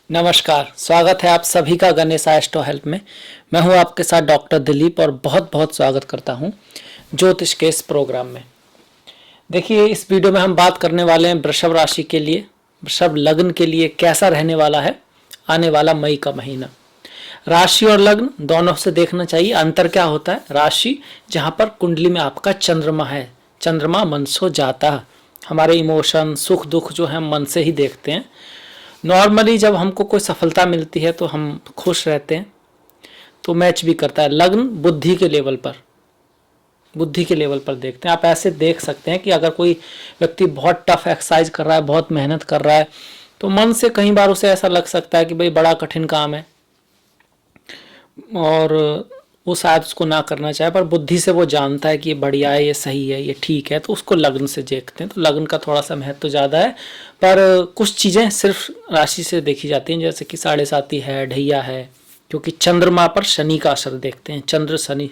नमस्कार, स्वागत है आप सभी का गणेश एस्ट्रो हेल्प में। मैं हूं आपके साथ डॉक्टर दिलीप और बहुत बहुत स्वागत करता हूं ज्योतिष के इस प्रोग्राम में। देखिए, इस वीडियो में हम बात करने वाले हैं वृषभ राशि के लिए, वृषभ लग्न के लिए कैसा रहने वाला है आने वाला मई का महीना। राशि और लग्न दोनों से देखना चाहिए। अंतर क्या होता है? राशि जहाँ पर कुंडली में आपका चंद्रमा है, चंद्रमा मनसो जाता, हमारे इमोशन सुख दुख जो है मन से ही देखते हैं। नॉर्मली जब हमको कोई सफलता मिलती है तो हम खुश रहते हैं, तो मैच भी करता है। लग्न बुद्धि के लेवल पर देखते हैं। आप ऐसे देख सकते हैं कि अगर कोई व्यक्ति बहुत टफ एक्सरसाइज कर रहा है, बहुत मेहनत कर रहा है, तो मन से कई बार उसे ऐसा लग सकता है कि भाई बड़ा कठिन काम है और वो शायद उसको ना करना चाहे, पर बुद्धि से वो जानता है कि ये बढ़िया है, ये सही है, ये ठीक है, तो उसको लग्न से देखते हैं। तो लग्न का थोड़ा सा महत्व तो ज़्यादा है, पर कुछ चीज़ें सिर्फ राशि से देखी जाती हैं, जैसे कि साढ़े साती है, ढैया है, क्योंकि चंद्रमा पर शनि का असर देखते हैं। चंद्र शनि,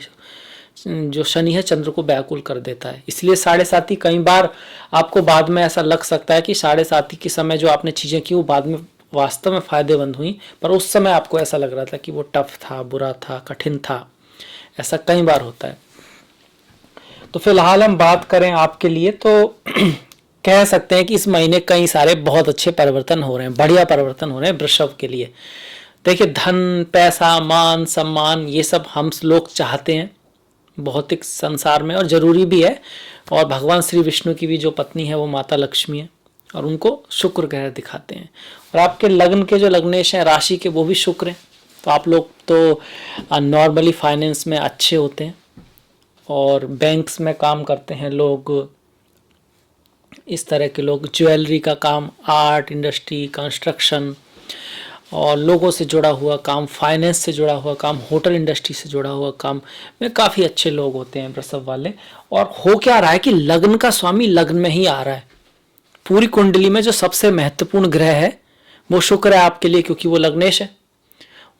जो शनि है चंद्र को व्याकुल कर देता है, इसलिए साढ़े साती कई बार आपको बाद में ऐसा लग सकता है कि साढ़े साती के समय जो आपने चीज़ें की वो बाद में वास्तव में फायदेमंद हुई, पर उस समय आपको ऐसा लग रहा था कि वो टफ था, बुरा था, कठिन था। ऐसा कई बार होता है। तो फिलहाल हम बात करें आपके लिए तो कह सकते हैं कि इस महीने कई सारे बहुत अच्छे परिवर्तन हो रहे हैं, बढ़िया परिवर्तन हो रहे हैं वृषभ के लिए। देखिए, धन, पैसा, मान, सम्मान, ये सब हम लोग चाहते हैं भौतिक संसार में, और जरूरी भी है। और भगवान श्री विष्णु की भी जो पत्नी है वो माता लक्ष्मी है, और उनको शुक्र ग्रह दिखाते हैं। और आपके लग्न के जो लग्नेश हैं राशि के, वो भी शुक्र हैं। तो आप लोग तो नॉर्मली फाइनेंस में अच्छे होते हैं और बैंक्स में काम करते हैं लोग, इस तरह के लोग, ज्वेलरी का काम, आर्ट इंडस्ट्री, कंस्ट्रक्शन और लोगों से जुड़ा हुआ काम, फाइनेंस से जुड़ा हुआ काम, होटल इंडस्ट्री से जुड़ा हुआ काम में काफ़ी अच्छे लोग होते हैं वृषभ वाले। और हो क्या रहा है कि लग्न का स्वामी लग्न में ही आ रहा है। पूरी कुंडली में जो सबसे महत्वपूर्ण ग्रह है वो शुक्र है आपके लिए, क्योंकि वो लग्नेश है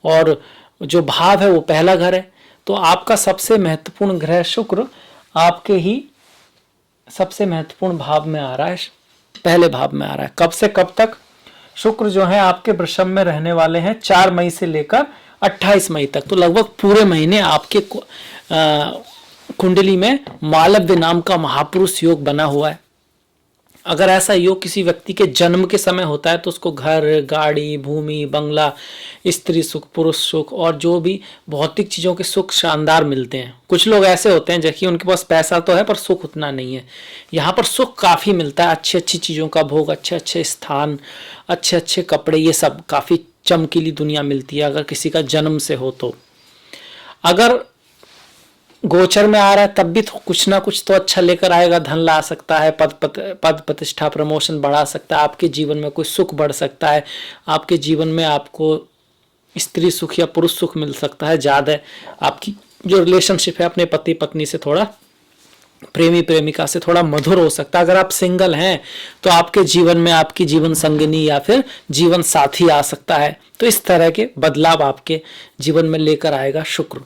और जो भाव है वो पहला घर है। तो आपका सबसे महत्वपूर्ण ग्रह शुक्र आपके ही सबसे महत्वपूर्ण भाव में आ रहा है, पहले भाव में आ रहा है। कब से कब तक? शुक्र जो है आपके वृषभ में रहने वाले हैं 4 मई से लेकर 28 मई तक। तो लगभग पूरे महीने आपके कुंडली में मालव्य नाम का महापुरुष योग बना हुआ है। अगर ऐसा योग किसी व्यक्ति के जन्म के समय होता है तो उसको घर, गाड़ी, भूमि, बंगला, स्त्री सुख, पुरुष सुख और जो भी भौतिक चीज़ों के सुख शानदार मिलते हैं। कुछ लोग ऐसे होते हैं जबकि उनके पास पैसा तो है पर सुख उतना नहीं है। यहाँ पर सुख काफ़ी मिलता है, अच्छी अच्छी चीज़ों का भोग, अच्छे अच्छे स्थान, अच्छे अच्छे कपड़े, ये सब काफ़ी चमकीली दुनिया मिलती है अगर किसी का जन्म से हो तो। अगर गोचर में आ रहा है तब भी तो कुछ ना कुछ तो अच्छा लेकर आएगा। धन ला सकता है, पद प्रतिष्ठा, प्रमोशन बढ़ा सकता है, आपके जीवन में कोई सुख बढ़ सकता है, आपके जीवन में आपको स्त्री सुख या पुरुष सुख मिल सकता है ज़्यादा। आपकी जो रिलेशनशिप है अपने पति पत्नी से, थोड़ा प्रेमी प्रेमिका से थोड़ा मधुर हो सकता है। अगर आप सिंगल हैं तो आपके जीवन में आपकी जीवन संगिनी या फिर जीवन साथी आ सकता है। तो इस तरह के बदलाव आपके जीवन में लेकर आएगा शुक्र।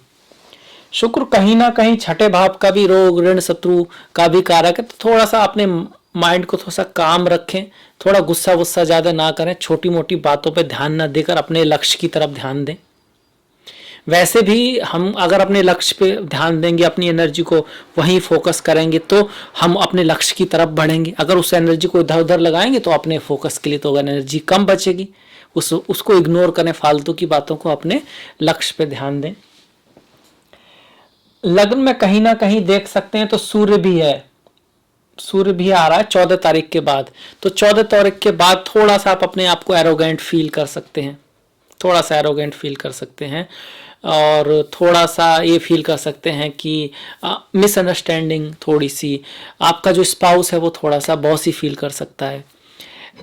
शुक्र कहीं ना कहीं छठे भाव का भी, रोग ऋण शत्रु का भी कारक है। तो थोड़ा सा अपने माइंड को थोड़ा सा काम रखें, थोड़ा गुस्सा वुस्सा ज़्यादा ना करें, छोटी मोटी बातों पे ध्यान ना देकर अपने लक्ष्य की तरफ ध्यान दें। वैसे भी हम अगर अपने लक्ष्य पे ध्यान देंगे, अपनी एनर्जी को वहीं फोकस करेंगे तो हम अपने लक्ष्य की तरफ बढ़ेंगे। अगर उस एनर्जी को इधर उधर लगाएंगे तो अपने फोकस के लिए तो एनर्जी कम बचेगी। उसको इग्नोर करें, फालतू की बातों को, अपने लक्ष्य पे ध्यान दें। लग्न में कहीं ना कहीं देख सकते हैं तो सूर्य भी है, सूर्य भी आ रहा है 14 तारीख के बाद। तो 14 तारीख के बाद थोड़ा सा आप अपने आप को एरोगेंट फील कर सकते हैं, थोड़ा सा एरोगेंट फील कर सकते हैं और थोड़ा सा ये फील कर सकते हैं कि मिसअंडरस्टैंडिंग, थोड़ी सी आपका जो स्पाउस है वो थोड़ा सा बॉसी फील कर सकता है।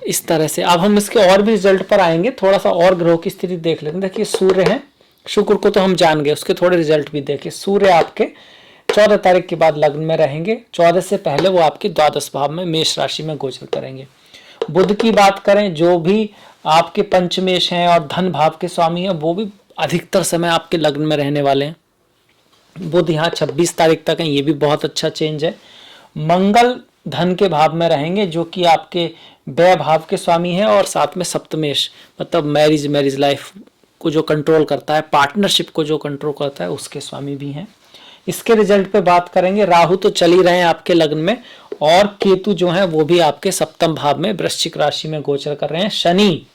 इस तरह से अब हम इसके और भी रिजल्ट पर आएंगे। थोड़ा सा और ग्रहों की स्थिति देख लेते हैं। देखिए, सूर्य है, शुक्र को तो हम जान गए, उसके थोड़े रिजल्ट भी देखें। सूर्य आपके 14 तारीख के बाद लग्न में रहेंगे, 14 से पहले वो आपके द्वादश भाव में मेष राशि में गोचर करेंगे। बुध की बात करें, जो भी आपके पंचमेश हैं और धन भाव के स्वामी हैं, वो भी अधिकतर समय आपके लग्न में रहने वाले हैं। बुध यहाँ 26 तारीख तक है, ये भी बहुत अच्छा चेंज है। मंगल धन के भाव में रहेंगे, जो कि आपके व्यय भाव के स्वामी हैं और साथ में सप्तमेश मतलब मैरिज लाइफ को जो कंट्रोल करता है, पार्टनरशिप को जो कंट्रोल करता है, उसके स्वामी भी हैं। इसके रिजल्ट पे बात करेंगे। राहु तो चल ही रहे हैं आपके लग्न में और केतु जो है वो भी आपके सप्तम भाव में वृश्चिक राशि में गोचर कर रहे हैं। शनि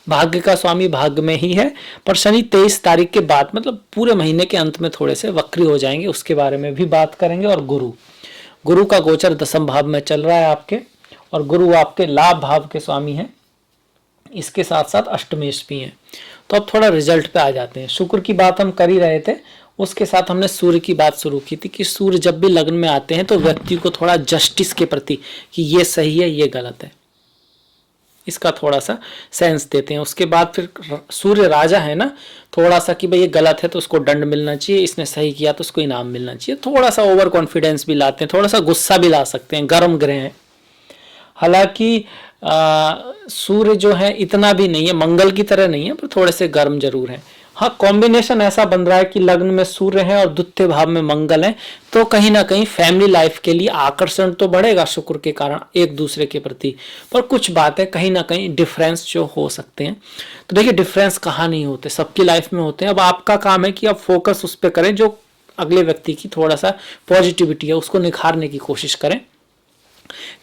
भाग्य का स्वामी भाग्य में ही है, पर शनि 23 तारीख के बाद मतलब पूरे महीने के अंत में थोड़े से वक्री हो जाएंगे, उसके बारे में भी बात करेंगे। और गुरु का गोचर दसम भाव में चल रहा है आपके, और गुरु आपके लाभ भाव के स्वामी हैं, इसके साथ साथ अष्टमेश भी हैं। तो अब थोड़ा रिजल्ट पे आ जाते हैं। शुक्र की बात हम कर ही रहे थे, उसके साथ हमने सूर्य की बात शुरू की थी कि सूर्य जब भी लग्न में आते हैं तो व्यक्ति को थोड़ा जस्टिस के प्रति कि ये सही है ये गलत है, इसका थोड़ा सा सेंस देते हैं। उसके बाद फिर सूर्य राजा है ना, थोड़ा सा कि भाई ये गलत है तो उसको दंड मिलना चाहिए, इसने सही किया तो उसको इनाम मिलना चाहिए, थोड़ा सा ओवर कॉन्फिडेंस भी लाते हैं, थोड़ा सा गुस्सा भी ला सकते हैं, गर्म ग्रह हैं। हालांकि सूर्य जो है इतना भी नहीं है, मंगल की तरह नहीं है, पर थोड़े से गर्म जरूर है। हाँ, कॉम्बिनेशन ऐसा बन रहा है कि लग्न में सूर्य है और द्वितीय भाव में मंगल है, तो कहीं ना कहीं फैमिली लाइफ के लिए आकर्षण तो बढ़ेगा शुक्र के कारण एक दूसरे के प्रति, पर कुछ बातें कहीं ना कहीं डिफरेंस जो हो सकते हैं। तो देखिए डिफरेंस कहाँ नहीं होते, सबकी लाइफ में होते हैं। अब आपका काम है कि आप फोकस उस पर करें जो अगले व्यक्ति की थोड़ा सा पॉजिटिविटी है उसको निखारने की कोशिश करें।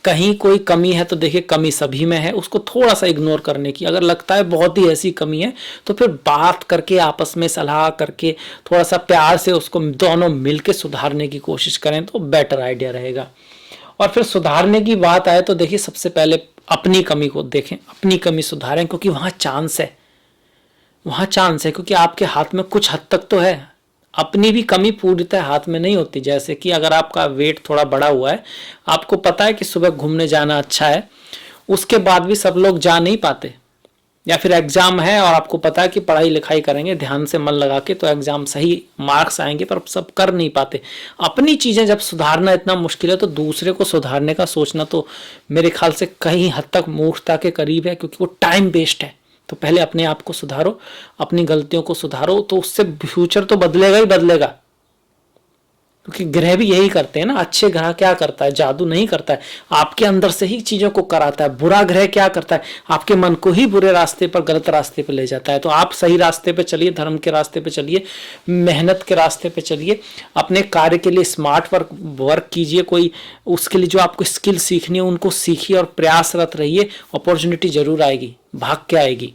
कहीं कोई कमी है तो देखिए कमी सभी में है, उसको थोड़ा सा इग्नोर करने की, अगर लगता है बहुत ही ऐसी कमी है तो फिर बात करके आपस में सलाह करके थोड़ा सा प्यार से उसको दोनों मिलके सुधारने की कोशिश करें तो बेटर आइडिया रहेगा। और फिर सुधारने की बात आए तो देखिए सबसे पहले अपनी कमी को देखें, अपनी कमी सुधारें, क्योंकि वहाँ चांस है, वहाँ चांस है, क्योंकि आपके हाथ में कुछ हद तक तो है। अपनी भी कमी पूर्णतः हाथ में नहीं होती। जैसे कि अगर आपका वेट थोड़ा बड़ा हुआ है, आपको पता है कि सुबह घूमने जाना अच्छा है, उसके बाद भी सब लोग जा नहीं पाते, या फिर एग्जाम है और आपको पता है कि पढ़ाई लिखाई करेंगे ध्यान से मन लगा के तो एग्जाम सही मार्क्स आएंगे, पर सब कर नहीं पाते। अपनी चीजें जब सुधारना इतना मुश्किल है तो दूसरे को सुधारने का सोचना तो मेरे ख्याल से कहीं हद तक मूर्खता के करीब है, क्योंकि वो टाइम वेस्ट है। तो पहले अपने आप को सुधारो, अपनी गलतियों को सुधारो, तो उससे फ्यूचर तो बदलेगा ही बदलेगा। क्योंकि ग्रह भी यही करते हैं ना, अच्छे ग्रह क्या करता है, जादू नहीं करता है, आपके अंदर से ही चीजों को कराता है। बुरा ग्रह क्या करता है, आपके मन को ही बुरे रास्ते पर, गलत रास्ते पर ले जाता है। तो आप सही रास्ते पे चलिए, धर्म के रास्ते पे चलिए, मेहनत के रास्ते पे चलिए, अपने कार्य के लिए स्मार्ट वर्क कीजिए, कोई उसके लिए जो आपको स्किल सीखनी है उनको सीखिए और प्रयासरत रहिए, अपॉर्चुनिटी जरूर आएगी, भाग के आएगी।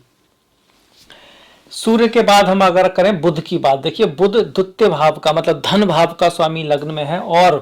सूर्य के बाद हम अगर करें बुध की बात, देखिए बुध द्वितीय भाव का मतलब धन भाव का स्वामी लग्न में है और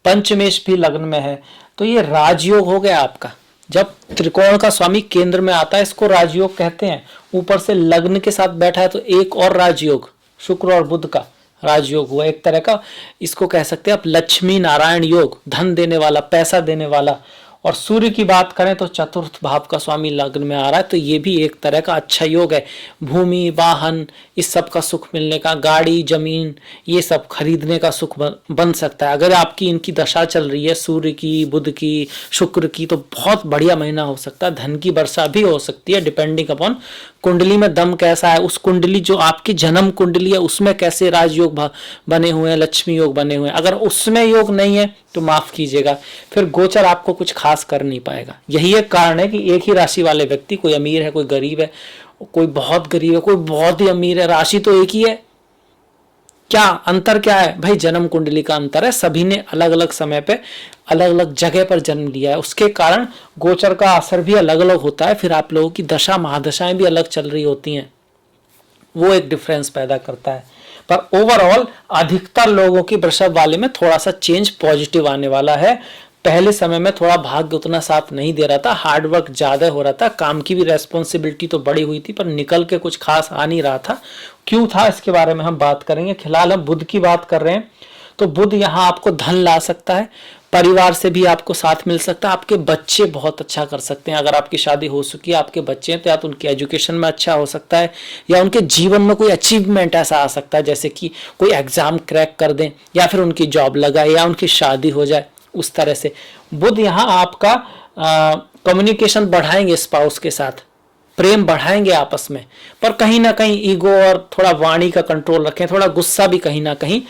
पंचमेश भी लग्न में है, तो ये राजयोग हो गया आपका। जब त्रिकोण का स्वामी केंद्र में आता है इसको राजयोग कहते हैं। ऊपर से लग्न के साथ बैठा है तो एक और राजयोग, शुक्र और बुध का राजयोग हुआ एक तरह का, इसको कह सकते हैं आप लक्ष्मी नारायण योग, धन देने वाला, पैसा देने वाला। और सूर्य की बात करें तो चतुर्थ भाव का स्वामी लग्न में आ रहा है, तो ये भी एक तरह का अच्छा योग है। भूमि वाहन इस सब का सुख मिलने का, गाड़ी जमीन ये सब खरीदने का सुख बन सकता है। अगर आपकी इनकी दशा चल रही है सूर्य की, बुध की, शुक्र की, तो बहुत बढ़िया महीना हो सकता है। धन की वर्षा भी हो सकती है डिपेंडिंग अपॉन कुंडली में दम कैसा है, उस कुंडली जो आपकी जन्म कुंडली है उसमें कैसे राजयोग बने हुए हैं, लक्ष्मी योग बने हुए हैं। अगर उसमें योग नहीं है तो माफ कीजिएगा, फिर गोचर आपको कुछ खास कर नहीं पाएगा। यही एक कारण है कि एक ही राशि वाले व्यक्ति, कोई अमीर है कोई गरीब है, कोई बहुत गरीब है कोई बहुत ही अमीर है, राशि तो एक ही है। क्या अंतर क्या है भाई, जन्म कुंडली का अंतर है। सभी ने अलग अलग समय पे अलग अलग जगह पर जन्म लिया है, उसके कारण गोचर का असर भी अलग अलग होता है। फिर आप लोगों की दशा महादशाएं भी अलग चल रही होती हैं, वो एक डिफरेंस पैदा करता है। पर ओवरऑल अधिकतर लोगों की वृषभ वाले में थोड़ा सा चेंज पॉजिटिव आने वाला है। पहले समय में थोड़ा भाग्य उतना साथ नहीं दे रहा था, हार्डवर्क ज्यादा हो रहा था, काम की भी रेस्पॉन्सिबिलिटी तो बड़ी हुई थी, पर निकल के कुछ खास आ नहीं रहा था। क्यों था इसके बारे में हम बात करेंगे। फिलहाल हम बुध की बात कर रहे हैं, तो बुध यहाँ आपको धन ला सकता है, परिवार से भी आपको साथ मिल सकता है, आपके बच्चे बहुत अच्छा कर सकते हैं। अगर आपकी शादी हो चुकी है, आपके बच्चे हैं, तो या तो उनके एजुकेशन में अच्छा हो सकता है, या उनके जीवन में कोई अचीवमेंट ऐसा आ सकता है जैसे कि कोई एग्जाम क्रैक कर दें, या फिर उनकी जॉब लगाए, या उनकी शादी हो जाए। उस तरह से बुध यहाँ आपका कम्युनिकेशन बढ़ाएंगे स्पाउस के साथ, प्रेम बढ़ाएंगे आपस में, पर कहीं ना कहीं ईगो और थोड़ा वाणी का कंट्रोल रखें, थोड़ा गुस्सा भी कहीं ना कहीं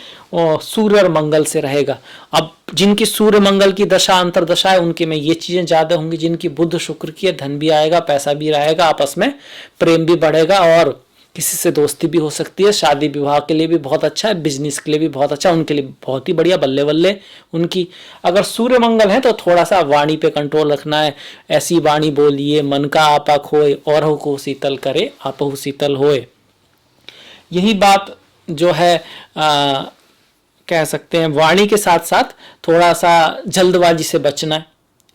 सूर्य और मंगल से रहेगा। अब जिनकी सूर्य मंगल की दशा अंतरदशा है उनके में ये चीजें ज्यादा होंगी, जिनकी बुध शुक्र की है धन भी आएगा, पैसा भी रहेगा, आपस में प्रेम भी बढ़ेगा और किसी से दोस्ती भी हो सकती है। शादी विवाह के लिए भी बहुत अच्छा है, बिजनेस के लिए भी बहुत अच्छा है, उनके लिए बहुत ही बढ़िया, बल्ले बल्ले उनकी। अगर सूर्य मंगल है तो थोड़ा सा वाणी पे कंट्रोल रखना है, ऐसी वाणी बोलिए मन का आपा खोए और हो को शीतल करे आपहु शीतल होए। यही बात जो है कह सकते हैं। वाणी के साथ साथ थोड़ा सा जल्दबाजी से बचना है।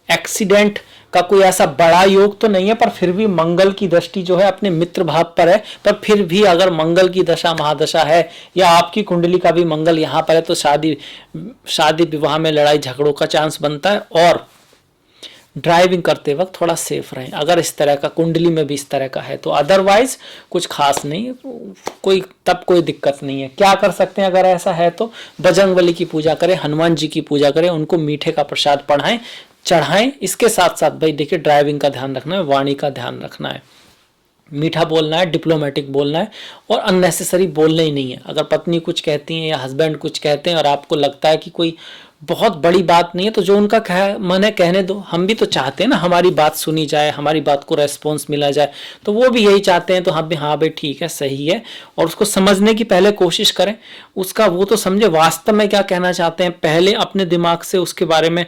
एक्सीडेंट का कोई ऐसा बड़ा योग तो नहीं है, पर फिर भी मंगल की दृष्टि जो है अपने मित्र भाव पर है, पर फिर भी अगर मंगल की दशा महादशा है या आपकी कुंडली का भी मंगल यहाँ पर है तो शादी विवाह में लड़ाई झगड़ों का चांस बनता है। और ड्राइविंग करते वक्त थोड़ा सेफ रहें अगर इस तरह का कुंडली में भी इस तरह का है तो। अदरवाइज कुछ खास नहीं, कोई दिक्कत नहीं है। क्या कर सकते हैं अगर ऐसा है तो बजरंगबली की पूजा करें, हनुमान जी की पूजा करें, उनको मीठे का प्रसाद चढ़ाएं। इसके साथ साथ भाई देखिए ड्राइविंग का ध्यान रखना है, वाणी का ध्यान रखना है, मीठा बोलना है, डिप्लोमेटिक बोलना है और अननेसेसरी बोलना ही नहीं है। अगर पत्नी कुछ कहती है या हस्बैंड कुछ कहते हैं और आपको लगता है कि कोई बहुत बड़ी बात नहीं है तो जो उनका मन है कहने दो। हम भी तो चाहते हैं ना हमारी बात सुनी जाए, हमारी बात को रेस्पॉन्स मिला जाए, तो वो भी यही चाहते हैं। तो हम भी हाँ भाई ठीक है सही है, और उसको समझने की पहले कोशिश करें, उसका वो तो समझे वास्तव में क्या कहना चाहते हैं, पहले अपने दिमाग से उसके बारे में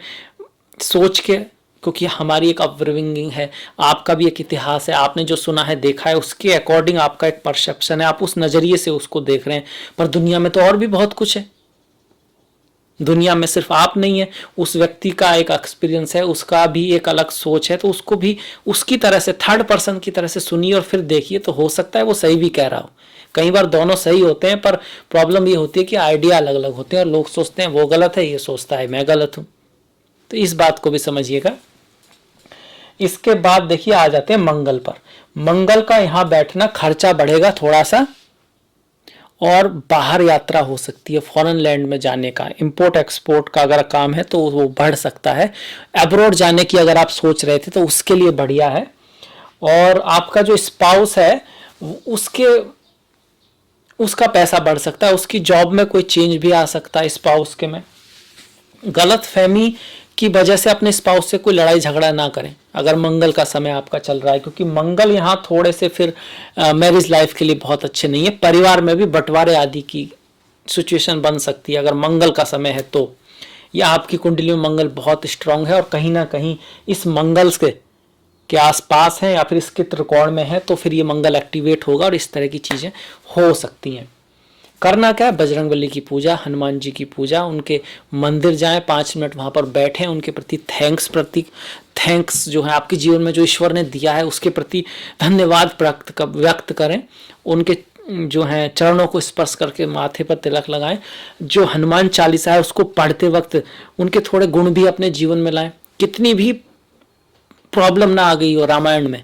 सोच के, क्योंकि हमारी एक अपब्रिंगिंग है, आपका भी एक इतिहास है, आपने जो सुना है देखा है उसके अकॉर्डिंग आपका एक परसेप्शन है, आप उस नजरिए से उसको देख रहे हैं। पर दुनिया में तो और भी बहुत कुछ है, दुनिया में सिर्फ आप नहीं है, उस व्यक्ति का एक एक्सपीरियंस है, उसका भी एक अलग सोच है, तो उसको भी उसकी तरह से थर्ड पर्सन की तरह से सुनिए और फिर देखिए, तो हो सकता है वो सही भी कह रहा हो। कई बार दोनों सही होते हैं, पर प्रॉब्लम ये होती है कि आइडिया अलग अलग होते हैं और लोग सोचते हैं वो गलत है, ये सोचता है मैं गलत हूं। तो इस बात को भी समझिएगा। इसके बाद देखिए आ जाते हैं मंगल पर। मंगल का यहाँ बैठना खर्चा बढ़ेगा थोड़ा सा, और बाहर यात्रा हो सकती है, फॉरेन लैंड में जाने का, इंपोर्ट एक्सपोर्ट का अगर काम है तो वो बढ़ सकता है। अब्रॉड जाने की अगर आप सोच रहे थे तो उसके लिए बढ़िया है। और आपका जो स्पाउस है उसका पैसा बढ़ सकता है, उसकी जॉब में कोई चेंज भी आ सकता है स्पाउस के में। गलत फहमी की वजह से अपने स्पाउस से कोई लड़ाई झगड़ा ना करें अगर मंगल का समय आपका चल रहा है, क्योंकि मंगल यहाँ थोड़े से फिर मैरिज लाइफ के लिए बहुत अच्छे नहीं है। परिवार में भी बंटवारे आदि की सिचुएशन बन सकती है अगर मंगल का समय है तो, या आपकी कुंडली में मंगल बहुत स्ट्रांग है और कहीं ना कहीं इस मंगल के आसपास है या फिर इसके त्रिकोण में है, तो फिर ये मंगल एक्टिवेट होगा और इस तरह की चीजें हो सकती हैं। करना क्या है, बजरंगबली की पूजा, हनुमान जी की पूजा, उनके मंदिर जाएं, 5 मिनट वहां पर बैठें, उनके प्रति थैंक्स जो है आपके जीवन में जो ईश्वर ने दिया है उसके प्रति धन्यवाद व्यक्त करें, उनके जो है चरणों को स्पर्श करके माथे पर तिलक लगाएं। जो हनुमान चालीसा है उसको पढ़ते वक्त उनके थोड़े गुण भी अपने जीवन में लाएं। कितनी भी प्रॉब्लम ना आ गई हो रामायण में,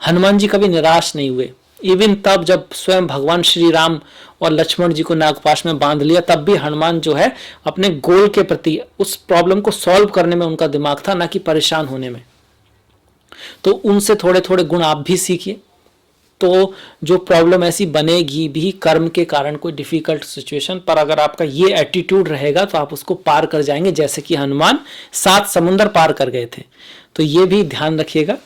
हनुमान जी कभी निराश नहीं हुए। इवन तब जब स्वयं भगवान श्री राम और लक्ष्मण जी को नागपाश में बांध लिया, तब भी हनुमान जो है अपने गोल के प्रति, उस प्रॉब्लम को सॉल्व करने में उनका दिमाग था, ना कि परेशान होने में। तो उनसे थोड़े थोड़े गुण आप भी सीखिए, तो जो प्रॉब्लम ऐसी बनेगी भी कर्म के कारण, कोई डिफिकल्ट सिचुएशन पर, अगर आपका ये एटीट्यूड रहेगा तो आप उसको पार कर जाएंगे, जैसे कि हनुमान 7 समुंदर पार कर गए थे। तो ये भी ध्यान रखिएगा।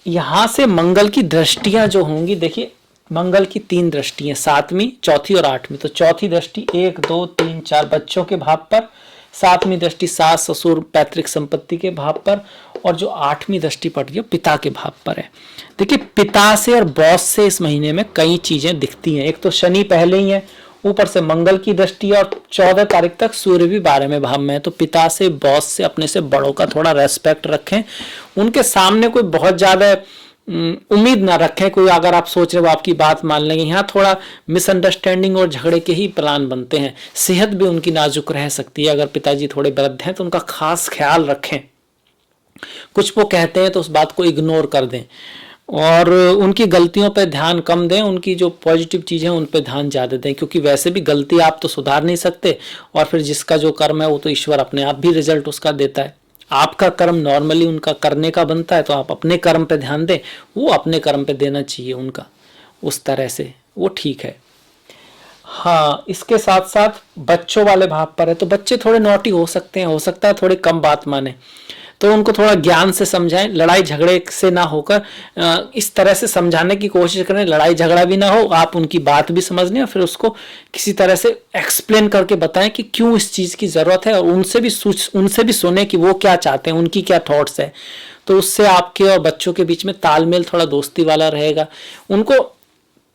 यहां से मंगल की दृष्टियां जो होंगी, देखिए मंगल की 3 दृष्टियां, 7वीं, चौथी और 8वीं। तो चौथी दृष्टि 1 2 3 4 बच्चों के भाव पर, 7वीं दृष्टि सास ससुर पैतृक संपत्ति के भाव पर, और जो 8वीं दृष्टि पड़ रही है पिता के भाव पर है। देखिए पिता से और बॉस से इस महीने में कई चीजें दिखती हैं। एक तो शनि पहले ही है, ऊपर से मंगल की दृष्टि, और 14 तारीख तक सूर्य भी 12वें भाव में है। तो पिता से, बॉस से, अपने से बड़ों का थोड़ा रेस्पेक्ट रखें, उनके सामने कोई बहुत ज्यादा उम्मीद ना रखें। कोई अगर आप सोच रहे हो आपकी बात मान लेंगे, यहाँ थोड़ा मिसअंडरस्टैंडिंग और झगड़े के ही प्लान बनते हैं। सेहत भी उनकी नाजुक रह सकती है, अगर पिताजी थोड़े वृद्ध हैं तो उनका खास ख्याल रखें। कुछ वो कहते हैं तो उस बात को इग्नोर कर दें, और उनकी गलतियों पर ध्यान कम दें, उनकी जो पॉजिटिव चीजें हैं उन पर ध्यान ज्यादा दें, क्योंकि वैसे भी गलती आप तो सुधार नहीं सकते, और फिर जिसका जो कर्म है वो तो ईश्वर अपने आप भी रिजल्ट उसका देता है। आपका कर्म नॉर्मली उनका करने का बनता है, तो आप अपने कर्म पे ध्यान दें, वो अपने कर्म पे देना चाहिए उनका, उस तरह से वो ठीक है। हाँ, इसके साथ साथ बच्चों वाले भाव पर है, तो बच्चे थोड़े नॉटी हो सकते हैं, हो सकता है थोड़े कम बात माने, तो उनको थोड़ा ज्ञान से समझाएं, लड़ाई झगड़े से ना होकर इस तरह से समझाने की कोशिश करें, लड़ाई झगड़ा भी ना हो, आप उनकी बात भी समझ लें और फिर उसको किसी तरह से एक्सप्लेन करके बताएं कि क्यों इस चीज़ की ज़रूरत है, और उनसे भी सुने कि वो क्या चाहते हैं, उनकी क्या थॉट्स है। तो उससे आपके और बच्चों के बीच में तालमेल थोड़ा दोस्ती वाला रहेगा। उनको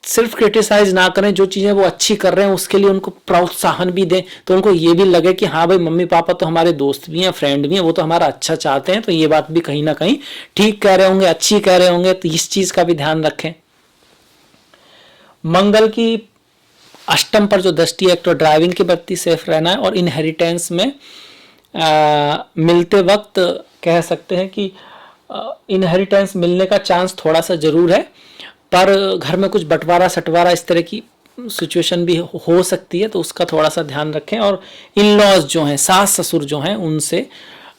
सिर्फ क्रिटिसाइज ना करें, जो चीज़ें वो अच्छी कर रहे हैं उसके लिए उनको प्रोत्साहन भी दें, तो उनको ये भी लगे कि हाँ भाई मम्मी पापा तो हमारे दोस्त भी हैं, फ्रेंड भी हैं, वो तो हमारा अच्छा चाहते हैं, तो ये बात भी कहीं ना कहीं ठीक कह रहे होंगे, अच्छी कह रहे होंगे, तो इस चीज़ का भी ध्यान रखें। मंगल की अष्टम पर जो दृष्टि है, एक तो ड्राइविंग के प्रति सेफ रहना है, और इनहेरिटेंस में मिलते वक्त कह सकते हैं कि इनहेरिटेंस मिलने का चांस थोड़ा सा जरूर है, पर घर में कुछ बंटवारा सटवारा इस तरह की सिचुएशन भी हो सकती है, तो उसका थोड़ा सा ध्यान रखें। और इन लॉज जो हैं, सास ससुर जो हैं, उनसे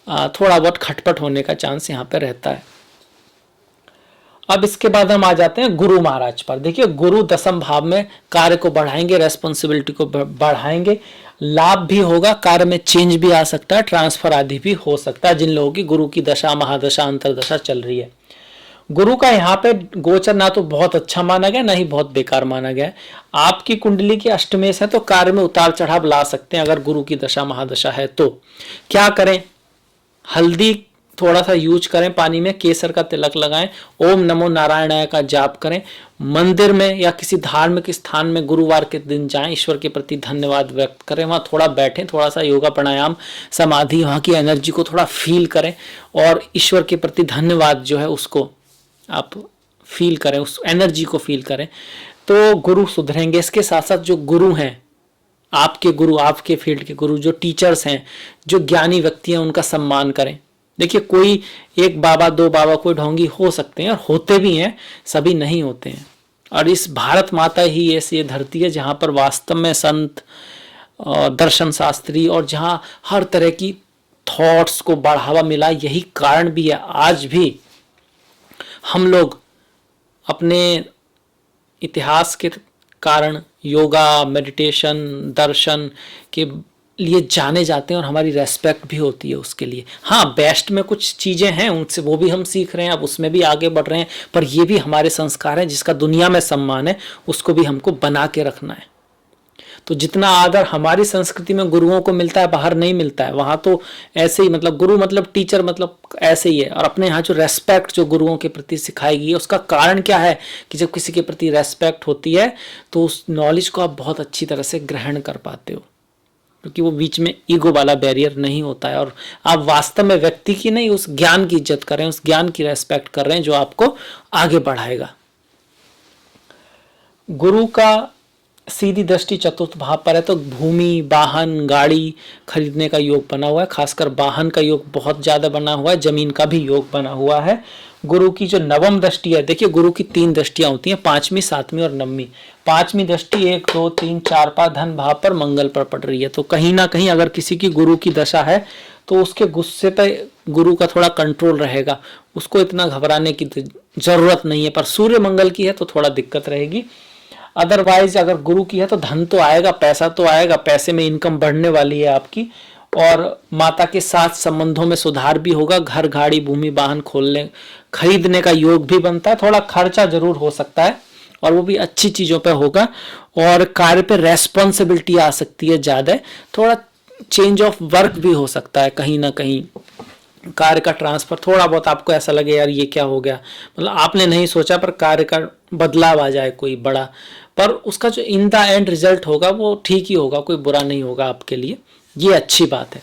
थोड़ा बहुत खटपट होने का चांस यहाँ पे रहता है। अब इसके बाद हम आ जाते हैं गुरु महाराज पर। देखिए, गुरु दसम भाव में कार्य को बढ़ाएंगे, रेस्पॉन्सिबिलिटी को बढ़ाएंगे, लाभ भी होगा, कार्य में चेंज भी आ सकता है, ट्रांसफर आदि भी हो सकता है जिन लोगों की गुरु की दशा, महादशा, अंतरदशा चल रही है। गुरु का यहाँ पे गोचर ना तो बहुत अच्छा माना गया, ना ही बहुत बेकार माना गया। आपकी कुंडली की अष्टमेश है तो कार्य में उतार चढ़ाव ला सकते हैं अगर गुरु की दशा महादशा है तो। क्या करें? हल्दी थोड़ा सा यूज करें पानी में, केसर का तिलक लगाएं, ओम नमो नारायणाय का जाप करें, मंदिर में या किसी धार्मिक स्थान में गुरुवार के दिन जाएं, ईश्वर के प्रति धन्यवाद व्यक्त करें, वहाँ थोड़ा बैठें, थोड़ा सा योगा प्राणायाम समाधि, वहाँ की एनर्जी को थोड़ा फील करें और ईश्वर के प्रति धन्यवाद जो है उसको आप फील करें, उस एनर्जी को फील करें, तो गुरु सुधरेंगे। इसके साथ साथ जो गुरु हैं, आपके गुरु, आपके फील्ड के गुरु, जो टीचर्स हैं, जो ज्ञानी व्यक्ति हैं, उनका सम्मान करें। देखिए, कोई एक बाबा, दो बाबा, कोई ढोंगी हो सकते हैं और होते भी हैं, सभी नहीं होते हैं। और इस भारत माता ही ऐसी धरती है जहाँ पर वास्तव में संत, दर्शन शास्त्री, और जहाँ हर तरह की थॉट्स को बढ़ावा मिला। यही कारण भी है आज भी हम लोग अपने इतिहास के कारण योगा, मेडिटेशन, दर्शन के लिए जाने जाते हैं और हमारी रेस्पेक्ट भी होती है उसके लिए। हाँ, बेस्ट में कुछ चीज़ें हैं, उनसे वो भी हम सीख रहे हैं, अब उसमें भी आगे बढ़ रहे हैं, पर ये भी हमारे संस्कार हैं, जिसका दुनिया में सम्मान है उसको भी हमको बना के रखना है। तो जितना आदर हमारी संस्कृति में गुरुओं को मिलता है, बाहर नहीं मिलता है। वहाँ तो ऐसे ही, मतलब गुरु मतलब टीचर, मतलब ऐसे ही है। और अपने यहाँ जो रेस्पेक्ट जो गुरुओं के प्रति सिखाई गई है, उसका कारण क्या है कि जब किसी के प्रति रेस्पेक्ट होती है तो उस नॉलेज को आप बहुत अच्छी तरह से ग्रहण कर पाते हो, क्योंकि वो बीच में ईगो वाला बैरियर नहीं होता है, और आप वास्तव में व्यक्ति की नहीं, उस ज्ञान की इज्जत कर रहे हैं, उस ज्ञान की रेस्पेक्ट कर रहे हैं जो आपको आगे बढ़ाएगा। गुरु का सीधी दृष्टि चतुर्थ भाव पर है तो भूमि, वाहन, गाड़ी खरीदने का योग बना हुआ है। खासकर वाहन का योग बहुत ज्यादा बना हुआ है, जमीन का भी योग बना हुआ है। गुरु की जो नवम दृष्टि है, देखिए गुरु की 3 दृष्टियां होती हैं, 5वीं, 7वीं और 9वीं। 5वीं दृष्टि 1, 2, 3, 4, 5 धन भाव पर मंगल पर पड़ रही है। तो कहीं ना कहीं अगर किसी की गुरु की दशा है तो उसके गुस्से पे गुरु का थोड़ा कंट्रोल रहेगा, उसको इतना घबराने की जरूरत नहीं है। पर सूर्य मंगल की है तो थोड़ा दिक्कत रहेगी। अदरवाइज अगर गुरु की है तो धन तो आएगा, पैसा तो आएगा, पैसे में इनकम बढ़ने वाली है आपकी, और माता के साथ संबंधों में सुधार भी होगा। घर, गाड़ी, भूमि, वाहन खरीदने का योग भी बनता है। थोड़ा खर्चा जरूर हो सकता है और वो भी अच्छी चीजों पे होगा, और कार्य पे रेस्पॉन्सिबिलिटी आ सकती है ज्यादा, थोड़ा चेंज ऑफ वर्क भी हो सकता है, कहीं ना कहीं कार्य का ट्रांसफर, थोड़ा बहुत आपको ऐसा लगे यार ये क्या हो गया, मतलब आपने नहीं सोचा पर कार्य का बदलाव आ जाए कोई बड़ा, पर उसका जो इन द एंड रिजल्ट होगा वो ठीक ही होगा, कोई बुरा नहीं होगा आपके लिए, ये अच्छी बात है।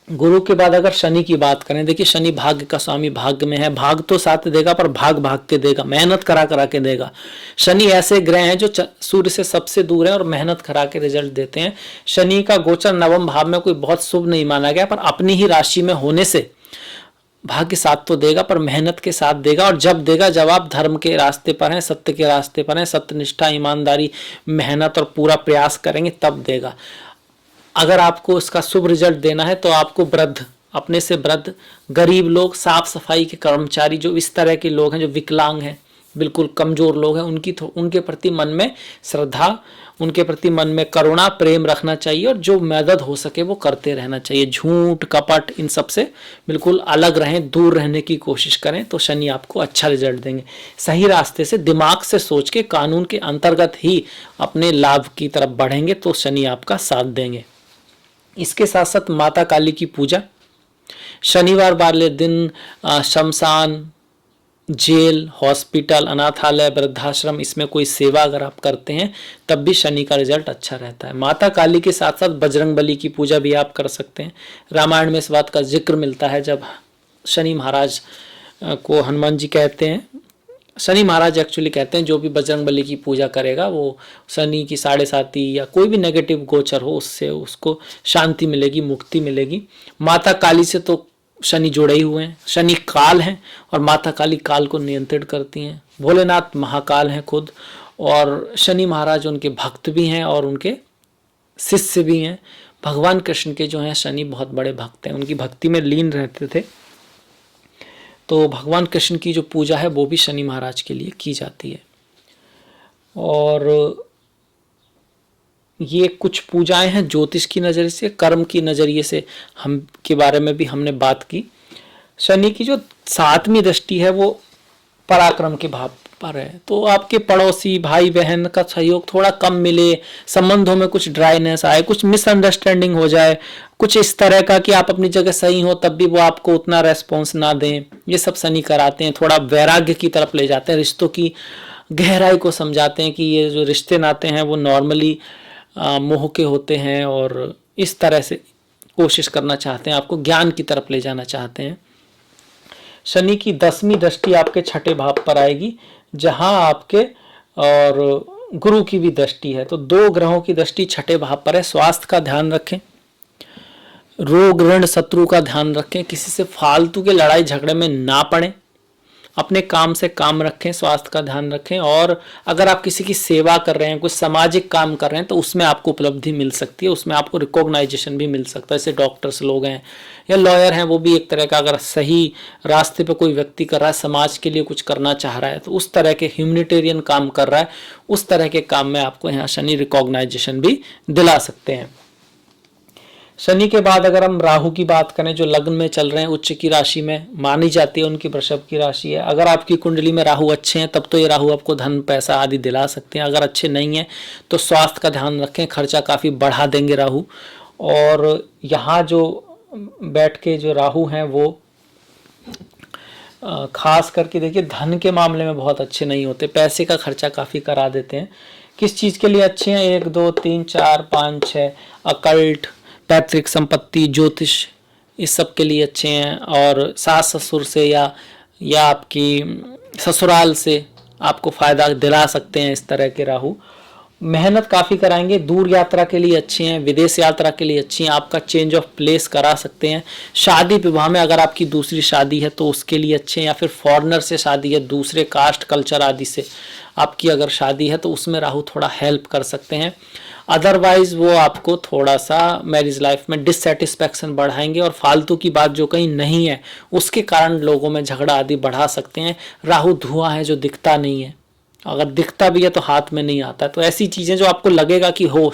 गुरु के बाद अगर शनि की बात करें, देखिए शनि भाग्य का स्वामी, भाग्य में है, भाग तो साथ देगा पर भाग भाग के देगा, मेहनत करा करा के देगा। शनि ऐसे ग्रह हैं जो सूर्य से सबसे दूर है और मेहनत करा के रिजल्ट देते हैं। शनि का गोचर नवम भाव में कोई बहुत शुभ नहीं माना गया, पर अपनी ही राशि में होने से भाग्य साथ तो देगा पर मेहनत के साथ देगा, और जब देगा जब आप धर्म के रास्ते पर हैं, सत्य के रास्ते पर हैं, सत्यनिष्ठा, ईमानदारी, मेहनत और पूरा प्रयास करेंगे तब देगा। अगर आपको इसका शुभ रिजल्ट देना है तो आपको वृद्ध, अपने से वृद्ध, गरीब लोग, साफ सफाई के कर्मचारी, जो इस तरह के लोग हैं, जो विकलांग हैं, बिल्कुल कमजोर लोग हैं, उनके प्रति मन में श्रद्धा, उनके प्रति मन में करुणा, प्रेम रखना चाहिए और जो मदद हो सके वो करते रहना चाहिए। झूठ, कपट, इन सब से बिल्कुल अलग रहें, दूर रहने की कोशिश करें, तो शनि आपको अच्छा रिजल्ट देंगे। सही रास्ते से, दिमाग से सोच के, कानून के अंतर्गत ही अपने लाभ की तरफ बढ़ेंगे तो शनि आपका साथ देंगे। इसके साथ साथ माता काली की पूजा, शनिवार वाले दिन शमशान, जेल, हॉस्पिटल, अनाथालय, वृद्धाश्रम, इसमें कोई सेवा अगर आप करते हैं तब भी शनि का रिजल्ट अच्छा रहता है। माता काली के साथ साथ बजरंग बली की पूजा भी आप कर सकते हैं। रामायण में इस बात का जिक्र मिलता है, जब शनि महाराज को हनुमान जी कहते हैं, शनि महाराज एक्चुअली कहते हैं जो भी बजरंग बली की पूजा करेगा वो शनि की साढ़े साती या कोई भी नेगेटिव गोचर हो उससे उसको शांति मिलेगी, मुक्ति मिलेगी। माता काली से तो शनि जुड़े ही हुए हैं, शनि काल हैं और माता काली काल को नियंत्रित करती हैं। भोलेनाथ महाकाल हैं खुद, और शनि महाराज उनके भक्त भी हैं और उनके शिष्य भी हैं। भगवान कृष्ण के जो हैं शनि बहुत बड़े भक्त हैं, उनकी भक्ति में लीन रहते थे। तो भगवान कृष्ण की जो पूजा है वो भी शनि महाराज के लिए की जाती है। और ये कुछ पूजाएं हैं ज्योतिष की नज़र से, कर्म की नज़रिए से हम के बारे में भी हमने बात की। शनि की जो 7वीं दृष्टि है वो पराक्रम के भाव पर है, तो आपके पड़ोसी, भाई बहन का सहयोग थोड़ा कम मिले, संबंधों में कुछ ड्राइनेस आए, कुछ मिसअंडरस्टैंडिंग हो जाए, कुछ इस तरह का कि आप अपनी जगह सही हो तब भी वो आपको उतना रेस्पॉन्स ना दें, ये सब शनि कराते हैं। थोड़ा वैराग्य की तरफ ले जाते हैं, रिश्तों की गहराई को समझाते हैं कि ये जो रिश्ते नाते हैं वो नॉर्मली मोह के होते हैं, और इस तरह से कोशिश करना चाहते हैं, आपको ज्ञान की तरफ ले जाना चाहते हैं। शनि की 10वीं दृष्टि आपके छठे भाव पर आएगी, जहां आपके और गुरु की भी दृष्टि है, तो 2 ग्रहों की दृष्टि छठे भाव पर है। स्वास्थ्य का ध्यान रखें, रोग, ऋण, शत्रु का ध्यान रखें, किसी से फालतू के लड़ाई झगड़े में ना पड़े, अपने काम से काम रखें, स्वास्थ्य का ध्यान रखें। और अगर आप किसी की सेवा कर रहे हैं, कुछ सामाजिक काम कर रहे हैं, तो उसमें आपको उपलब्धि मिल सकती है, उसमें आपको रिकॉग्नाइजेशन भी मिल सकता है। जैसे डॉक्टर्स लोग हैं या लॉयर हैं, वो भी एक तरह का, अगर सही रास्ते पे कोई व्यक्ति कर रहा है, समाज के लिए कुछ करना चाह रहा है, तो उस तरह के ह्यूमैनिटेरियन काम कर रहा है, उस तरह के काम में आपको यहाँ शनि रिकॉग्नाइजेशन भी दिला सकते हैं। शनि के बाद अगर हम राहु की बात करें, जो लग्न में चल रहे हैं, उच्च की राशि में मानी जाती है, उनकी वृषभ की राशि है। अगर आपकी कुंडली में राहु अच्छे हैं तब तो ये राहु आपको धन, पैसा आदि दिला सकते हैं। अगर अच्छे नहीं हैं तो स्वास्थ्य का ध्यान रखें, खर्चा काफ़ी बढ़ा देंगे राहु। और यहाँ जो बैठ के जो राहु हैं वो खास करके देखिए धन के मामले में बहुत अच्छे नहीं होते, पैसे का खर्चा काफ़ी करा देते हैं। किस चीज़ के लिए अच्छे हैं? 1, 2, 3, 4, 5, 6 अकल्ट, पैतृक संपत्ति, ज्योतिष, इस सब के लिए अच्छे हैं। और सास ससुर से या आपकी ससुराल से आपको फ़ायदा दिला सकते हैं इस तरह के राहु। मेहनत काफ़ी कराएंगे, दूर यात्रा के लिए अच्छे हैं, विदेश यात्रा के लिए अच्छी हैं, आपका चेंज ऑफ प्लेस करा सकते हैं। शादी विवाह में अगर आपकी दूसरी शादी है तो उसके लिए अच्छे हैं, या फिर फॉरेनर से शादी है, दूसरे कास्ट कल्चर आदि से आपकी अगर शादी है तो उसमें राहु थोड़ा हेल्प कर सकते हैं। अदरवाइज वो आपको थोड़ा सा मैरिज लाइफ में डिससेटिस्फैक्शन बढ़ाएंगे, और फालतू की बात जो कहीं नहीं है उसके कारण लोगों में झगड़ा आदि बढ़ा सकते हैं। राहु धुआं है जो दिखता नहीं है, अगर दिखता भी है तो हाथ में नहीं आता। तो ऐसी चीज़ें जो आपको लगेगा कि हो,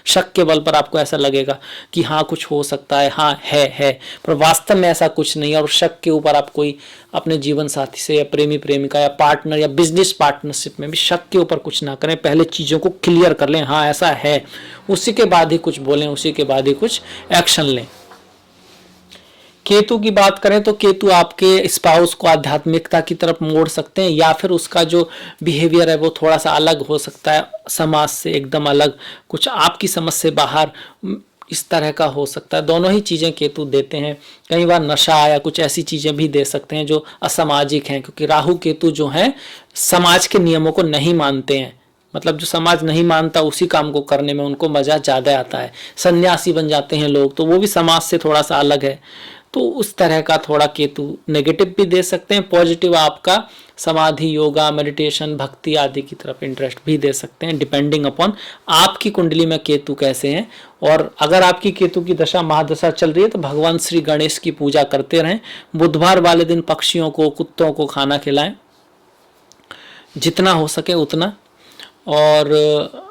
शक के बल पर आपको ऐसा लगेगा कि हाँ कुछ हो सकता है, हाँ है, पर वास्तव में ऐसा कुछ नहीं है। और शक के ऊपर आप कोई अपने जीवन साथी से या प्रेमी प्रेमिका या पार्टनर या बिजनेस पार्टनरशिप में भी शक के ऊपर कुछ ना करें, पहले चीज़ों को क्लियर कर लें, हाँ ऐसा है, उसी के बाद ही कुछ बोलें, उसी के बाद ही कुछ एक्शन लें। केतु की बात करें तो केतु आपके स्पाउस को आध्यात्मिकता की तरफ मोड़ सकते हैं, या फिर उसका जो बिहेवियर है वो थोड़ा सा अलग हो सकता है, समाज से एकदम अलग, कुछ आपकी समझ से बाहर इस तरह का हो सकता है। दोनों ही चीज़ें केतु देते हैं। कई बार नशा या कुछ ऐसी चीज़ें भी दे सकते हैं जो असामाजिक हैं, क्योंकि राहु केतु जो हैं समाज के नियमों को नहीं मानते हैं। मतलब जो समाज नहीं मानता उसी काम को करने में उनको मज़ा ज़्यादा आता है। सन्यासी बन जाते हैं लोग, तो वो भी समाज से थोड़ा सा अलग है। तो उस तरह का थोड़ा केतु नेगेटिव भी दे सकते हैं, पॉजिटिव आपका समाधि, योगा, मेडिटेशन, भक्ति आदि की तरफ इंटरेस्ट भी दे सकते हैं, डिपेंडिंग अपॉन आपकी कुंडली में केतु कैसे हैं। और अगर आपकी केतु की दशा महादशा चल रही है तो भगवान श्री गणेश की पूजा करते रहें। बुधवार वाले दिन पक्षियों को, कुत्तों को खाना खिलाएं जितना हो सके उतना। और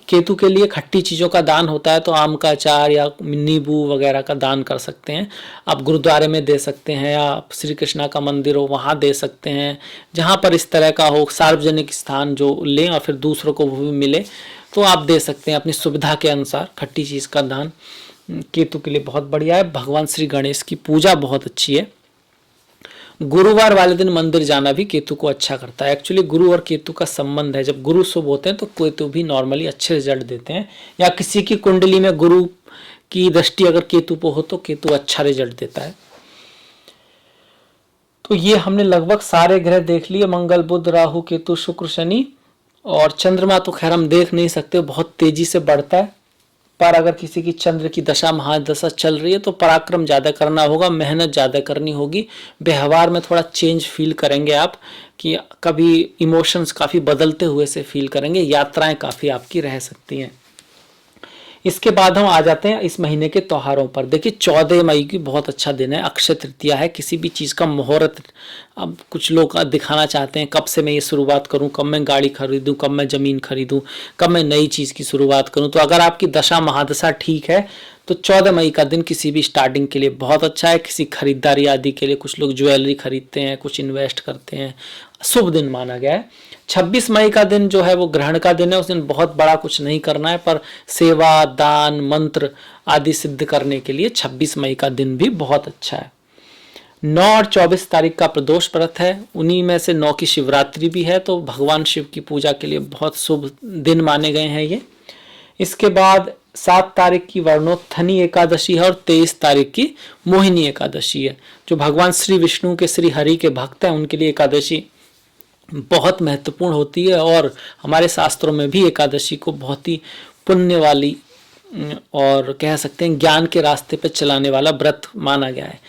केतु के लिए खट्टी चीज़ों का दान होता है, तो आम का अचार या नींबू वगैरह का दान कर सकते हैं। आप गुरुद्वारे में दे सकते हैं, या आप श्री कृष्णा का मंदिर हो वहाँ दे सकते हैं, जहाँ पर इस तरह का हो, सार्वजनिक स्थान जो लें और फिर दूसरों को वो भी मिले तो आप दे सकते हैं अपनी सुविधा के अनुसार। खट्टी चीज़ का दान केतु के लिए बहुत बढ़िया है। भगवान श्री गणेश की पूजा बहुत अच्छी है। गुरुवार वाले दिन मंदिर जाना भी केतु को अच्छा करता है। एक्चुअली गुरु और केतु का संबंध है, जब गुरु शुभ होते हैं तो केतु भी नॉर्मली अच्छे रिजल्ट देते हैं, या किसी की कुंडली में गुरु की दृष्टि अगर केतु पे हो तो केतु अच्छा रिजल्ट देता है। तो ये हमने लगभग सारे ग्रह देख लिए, मंगल, बुध, राहु, केतु, शुक्र, शनि। और चंद्रमा तो खैर हम देख नहीं सकते, बहुत तेजी से बढ़ता है, पर अगर किसी की चंद्र की दशा महादशा चल रही है तो पराक्रम ज़्यादा करना होगा, मेहनत ज़्यादा करनी होगी, व्यवहार में थोड़ा चेंज फील करेंगे आप, कि कभी इमोशंस काफ़ी बदलते हुए से फील करेंगे, यात्राएं काफ़ी आपकी रह सकती हैं। इसके बाद हम आ जाते हैं इस महीने के त्योहारों पर। देखिए 14 मई की बहुत अच्छा दिन है, अक्षय तृतीया है। किसी भी चीज़ का मुहूर्त, अब कुछ लोग दिखाना चाहते हैं कब से मैं ये शुरुआत करूं, कब मैं गाड़ी खरीदूं, कब मैं ज़मीन खरीदूं, कब मैं नई चीज़ की शुरुआत करूं। तो अगर आपकी दशा महादशा ठीक है तो 14 मई का दिन किसी भी स्टार्टिंग के लिए बहुत अच्छा है। किसी खरीदारी आदि के लिए, कुछ लोग ज्वेलरी खरीदते हैं, कुछ इन्वेस्ट करते हैं, शुभ दिन माना गया है। 26 मई का दिन जो है वो ग्रहण का दिन है। उस दिन बहुत बड़ा कुछ नहीं करना है, पर सेवा, दान, मंत्र आदि सिद्ध करने के लिए 26 मई का दिन भी बहुत अच्छा है। 9 और 24 तारीख का प्रदोष व्रत है, उन्हीं में से 9 की शिवरात्रि भी है, तो भगवान शिव की पूजा के लिए बहुत शुभ दिन माने गए हैं ये। इसके बाद 7 तारीख की वर्णोत्थनी एकादशी है और 23 तारीख की मोहिनी एकादशी है। जो भगवान श्री विष्णु के, श्री हरि के भक्त हैं उनके लिए एकादशी बहुत महत्वपूर्ण होती है, और हमारे शास्त्रों में भी एकादशी को बहुत ही पुण्य वाली और कह सकते हैं ज्ञान के रास्ते पर चलाने वाला व्रत माना गया है।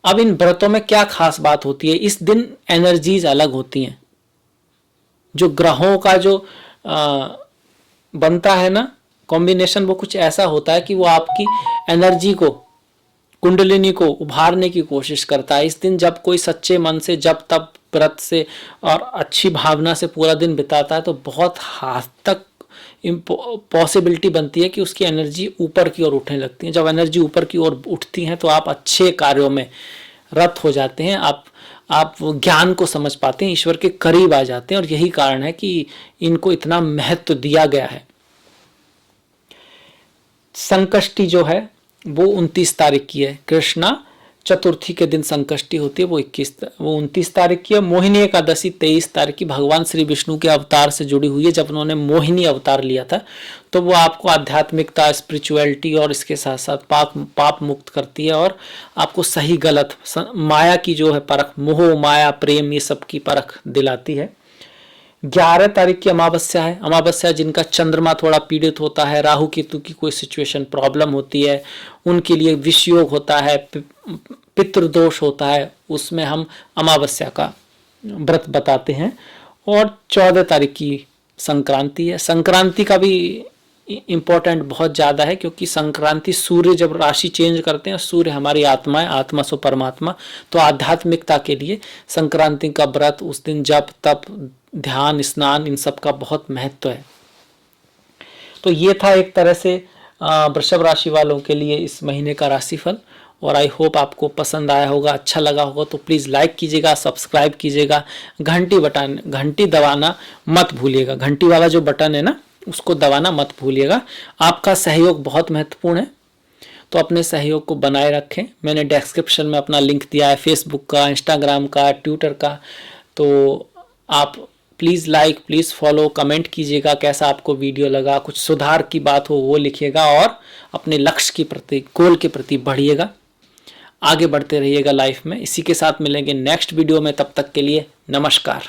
अब इन व्रतों में क्या खास बात होती है, इस दिन एनर्जीज अलग होती हैं। जो ग्रहों का जो बनता है ना कॉम्बिनेशन, वो कुछ ऐसा होता है कि वो आपकी एनर्जी को, कुंडलिनी को उभारने की कोशिश करता है। इस दिन जब कोई सच्चे मन से जब तब व्रत से और अच्छी भावना से पूरा दिन बिताता है तो बहुत हद तक पॉसिबिलिटी बनती है कि उसकी एनर्जी ऊपर की ओर उठने लगती है। जब एनर्जी ऊपर की ओर उठती है तो आप अच्छे कार्यों में रत हो जाते हैं, आप ज्ञान को समझ पाते हैं, ईश्वर के करीब आ जाते हैं, और यही कारण है कि इनको इतना महत्व दिया गया है। संकष्टी जो है वो 29 तारीख की है, कृष्णा चतुर्थी के दिन संकष्टी होती है, वो 29 तारीख की है। मोहिनी एकादशी 23 तारीख की, भगवान श्री विष्णु के अवतार से जुड़ी हुई है। जब उन्होंने मोहिनी अवतार लिया था तो वो आपको आध्यात्मिकता, स्पिरिचुअलिटी और इसके साथ साथ पाप मुक्त करती है, और आपको सही गलत, माया की जो है परख, मोह माया प्रेम, ये सब की परख दिलाती है। 11 तारीख की अमावस्या है। अमावस्या जिनका चंद्रमा थोड़ा पीड़ित होता है, राहु केतु की कोई सिचुएशन प्रॉब्लम होती है, उनके लिए विषयोग होता है, पितृदोष होता है, उसमें हम अमावस्या का व्रत बताते हैं। और 14 तारीख की संक्रांति है। संक्रांति का भी इम्पोर्टेंट बहुत ज़्यादा है, क्योंकि संक्रांति, सूर्य जब राशि चेंज करते हैं, सूर्य हमारी आत्मा है, आत्मा सो परमात्मा, तो आध्यात्मिकता के लिए संक्रांति का व्रत, उस दिन जप तप ध्यान स्नान इन सब का बहुत महत्व है। तो ये था एक तरह से वृषभ राशि वालों के लिए इस महीने का राशिफल, और आई होप आपको पसंद आया होगा, अच्छा लगा होगा। तो प्लीज़ लाइक कीजिएगा, सब्सक्राइब कीजिएगा, घंटी दबाना मत भूलिएगा। घंटी वाला जो बटन है ना, उसको दबाना मत भूलिएगा। आपका सहयोग बहुत महत्वपूर्ण है, तो अपने सहयोग को बनाए रखें। मैंने डिस्क्रिप्शन में अपना लिंक दिया है, फेसबुक का, इंस्टाग्राम का, ट्विटर का, तो आप please like, please follow, comment कीजिएगा कैसा आपको वीडियो लगा। कुछ सुधार की बात हो वो लिखिएगा, और अपने लक्ष्य के प्रति, गोल के प्रति बढ़िएगा, आगे बढ़ते रहिएगा लाइफ में। इसी के साथ मिलेंगे नेक्स्ट वीडियो में, तब तक के लिए नमस्कार।